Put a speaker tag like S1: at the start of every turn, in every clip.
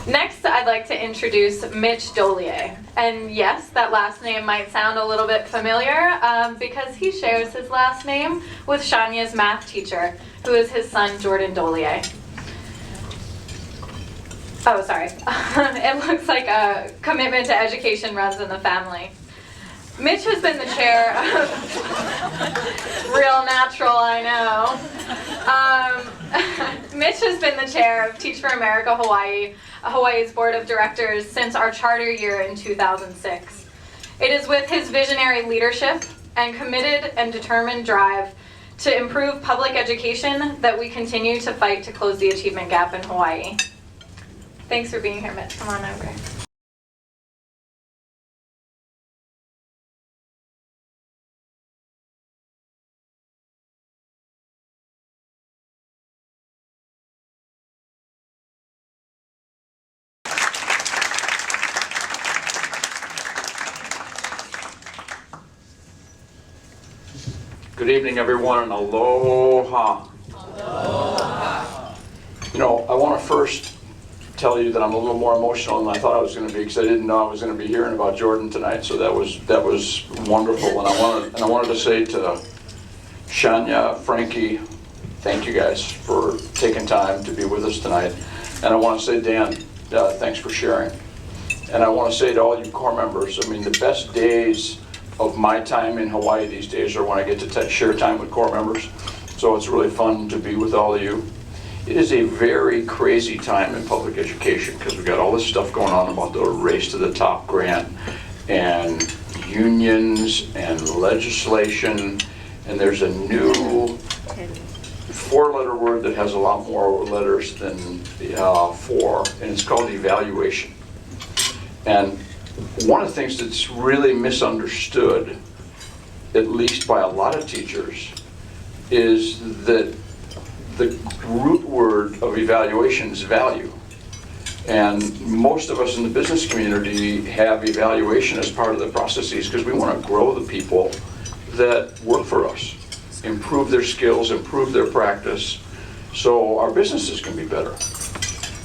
S1: Next, I'd like to introduce Mitch Dolier. And yes, that last name might sound a little bit familiar because he shares his last name with Shanya's math teacher, who is his son, Jordan Dolier. Oh, sorry. It looks like a commitment to education runs in the family. Mitch has been the chair of... Real natural, I know. Mitch has been the chair of Teach for America Hawaii, Hawaii's board of directors since our charter year in 2006. It is with his visionary leadership and committed and determined drive to improve public education that we continue to fight to close the achievement gap in Hawaii. Thanks for being here, Mitch. Come on over.
S2: Good evening, everyone, and aloha. Aloha. You know, I want to first tell you that I'm a little more emotional than I thought I was going to be because I didn't know I was going to be hearing about Jordan tonight. So that was wonderful, and I wanted to say to Shania, Frankie, thank you guys for taking time to be with us tonight. And I want to say, Dan, thanks for sharing. And I want to say to all you core members, I mean, the best days of my time in Hawaii these days are when I get to share time with core members. So it's really fun to be with all of you. It is a very crazy time in public education because we've got all this stuff going on about the Race to the Top grant and unions and legislation, and there's a new four-letter word that has a lot more letters than four, and it's called evaluation. And one of the things that's really misunderstood, at least by a lot of teachers, is that the root word of evaluation is value. And most of us in the business community have evaluation as part of the processes because we want to grow the people that work for us, improve their skills, improve their practice, so our businesses can be better.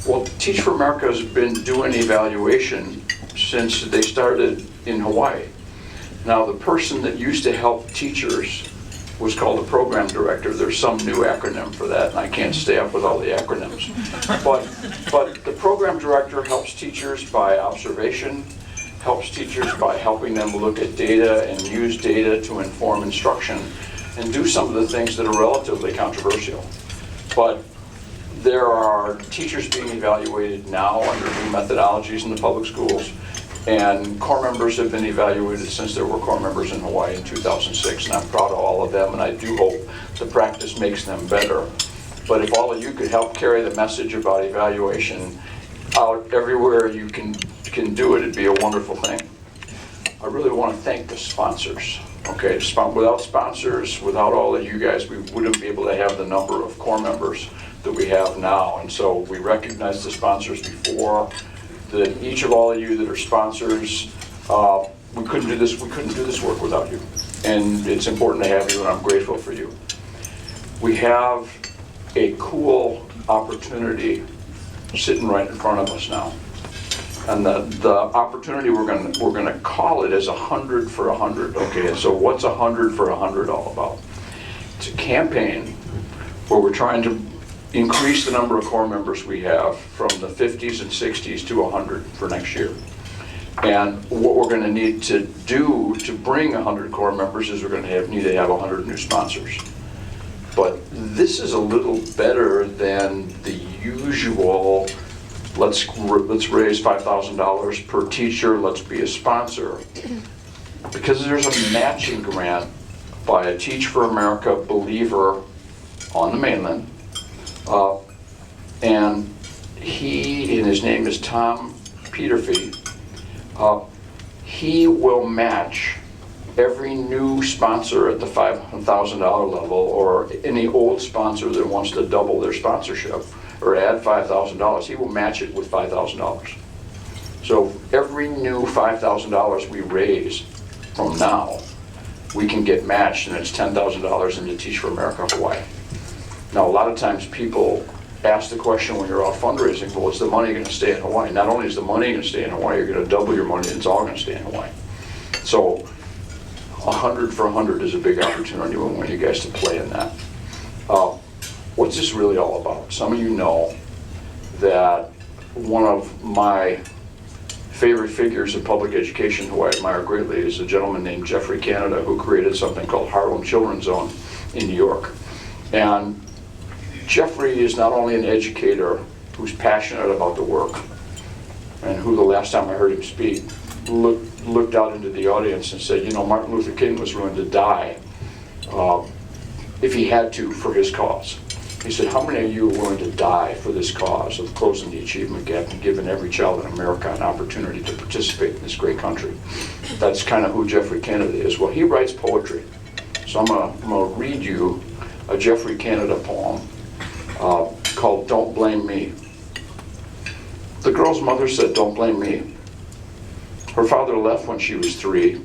S2: Well, Teach for America has been doing evaluation since they started in Hawaii. Now, the person that used to help teachers was called a program director. There's some new acronym for that, and I can't stay up with all the acronyms. But the program director helps teachers by observation, helps teachers by helping them look at data and use data to inform instruction and do some of the things that are relatively controversial. But there are teachers being evaluated now under new methodologies in the public schools, and core members have been evaluated since there were core members in Hawaii in 2006, and I'm proud of all of them, and I do hope the practice makes them better. But if all of you could help carry the message about evaluation out everywhere you can do it, it'd be a wonderful thing. I really want to thank the sponsors. Okay, without sponsors, without all of you guys, we wouldn't be able to have the number of core members that we have now. And so we recognize the sponsors before, that each of all of you that are sponsors, we couldn't do this work without you. And it's important to have you, and I'm grateful for you. We have a cool opportunity sitting right in front of us now. And the opportunity, we're gonna call it as 100 for 100. Okay, so what's 100 for 100 all about? It's a campaign where we're trying to increase the number of core members we have from the 50s and 60s to 100 for next year. And what we're gonna need to do to bring 100 core members is we're gonna need to have 100 new sponsors. But this is a little better than the usual, let's raise $5,000 per teacher, let's be a sponsor. Because there's a matching grant by a Teach for America believer on the mainland. And his name is Tom Peterfee. He will match every new sponsor at the $5,000 level, or any old sponsor that wants to double their sponsorship or add $5,000, he will match it with $5,000. So every new $5,000 we raise from now, we can get matched, and it's $10,000 into Teach for America Hawaii. Now, a lot of times people ask the question when you're out fundraising, well, is the money going to stay in Hawaii? Not only is the money going to stay in Hawaii, you're going to double your money, and it's all going to stay in Hawaii. So 100 for 100 is a big opportunity. We want you guys to play in that. What's this really all about? Some of you know that one of my favorite figures in public education who I admire greatly is a gentleman named Jeffrey Canada, who created something called Harlem Children's Zone in New York. And Jeffrey is not only an educator who's passionate about the work, and who the last time I heard him speak looked out into the audience and said, you know, Martin Luther King was willing to die if he had to for his cause. He said, how many of you are willing to die for this cause of closing the achievement gap and giving every child in America an opportunity to participate in this great country? That's kind of who Jeffrey Canada is. Well, he writes poetry. So I'm gonna read you a Jeffrey Canada poem called Don't Blame Me. The girl's mother said, don't blame me. Her father left when she was 3.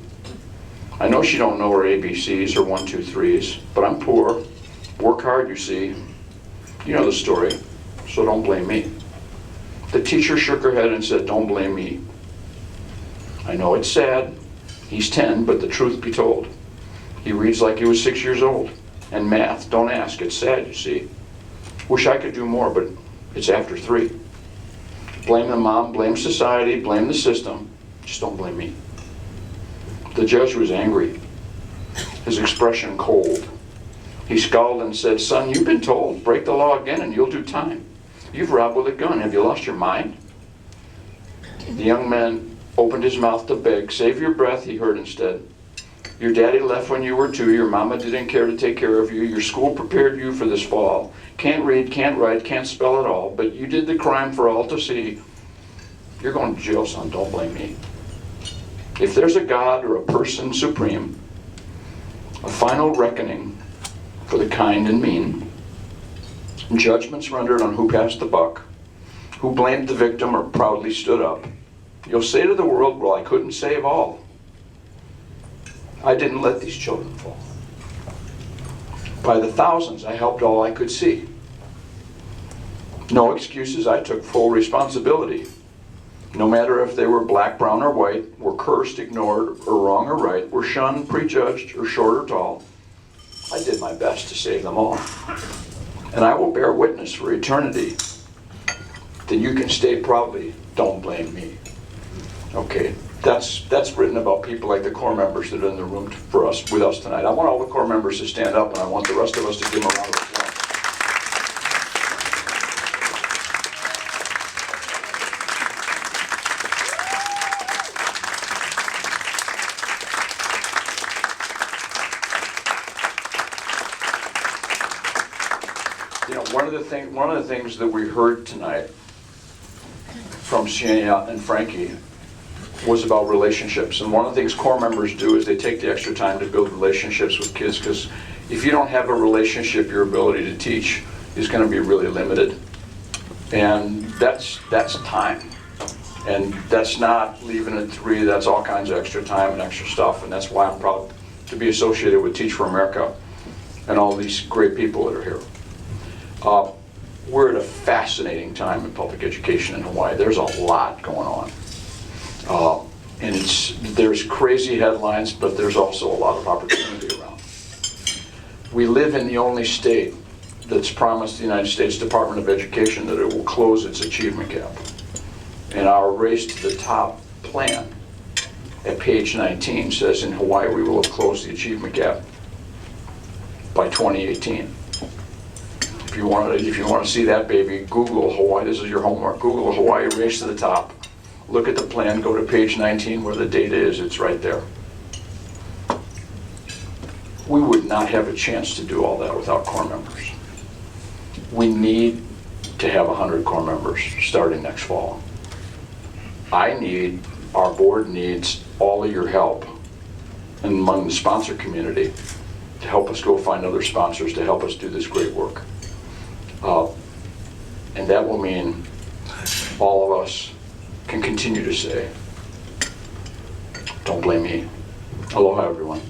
S2: I know she don't know her ABCs or 1, 2, 3s, but I'm poor. Work hard, you see. You know the story, so don't blame me. The teacher shook her head and said, don't blame me. I know it's sad. He's 10, but the truth be told, he reads like he was 6 years old. And math, don't ask, it's sad, you see. Wish I could do more, but it's after 3. Blame the mom, blame society, blame the system. Just don't blame me. The judge was angry, his expression cold. He scowled and said, son, you've been told, break the law again and you'll do time. You've robbed with a gun, have you lost your mind? The young man opened his mouth to beg. Save your breath, he heard instead. Your daddy left when you were 2, your mama didn't care to take care of you, your school prepared you for this fall. Can't read, can't write, can't spell at all, but you did the crime for all to see. You're going to jail, son, don't blame me. If there's a God or a person supreme, a final reckoning for the kind and mean, judgments rendered on who passed the buck, who blamed the victim or proudly stood up, you'll say to the world, well, I couldn't save all. I didn't let these children fall. By the thousands, I helped all I could see. No excuses, I took full responsibility. No matter if they were black, brown, or white, were cursed, ignored, or wrong or right, were shunned, prejudged, or short or tall, I did my best to save them all. And I will bear witness for eternity that you can state proudly, don't blame me. Okay, that's written about people like the core members that are in the room with us tonight. I want all the core members to stand up, and I want the rest of us to give them a round of applause. You know, one of the things that we heard tonight from Sienna and Frankie was about relationships. And one of the things core members do is they take the extra time to build relationships with kids, because if you don't have a relationship, your ability to teach is going to be really limited. And that's time. And that's not leaving at 3, that's all kinds of extra time and extra stuff. And that's why I'm proud to be associated with Teach for America and all these great people that are here. We're at a fascinating time in public education in Hawaii. There's a lot going on. And there's crazy headlines, but there's also a lot of opportunity around. We live in the only state that's promised the United States Department of Education that it will close its achievement gap. And our Race to the Top plan at page 19 says in Hawaii we will have closed the achievement gap by 2018. If you want to see that baby, Google Hawaii. This is your homework. Google Hawaii Race to the Top. Look at the plan, go to page 19 where the data is, it's right there. We would not have a chance to do all that without core members. We need to have 100 core members starting next fall. Our board needs all of your help and among the sponsor community to help us go find other sponsors to help us do this great work. And that will mean all of us can continue to say, don't blame me. Aloha, everyone.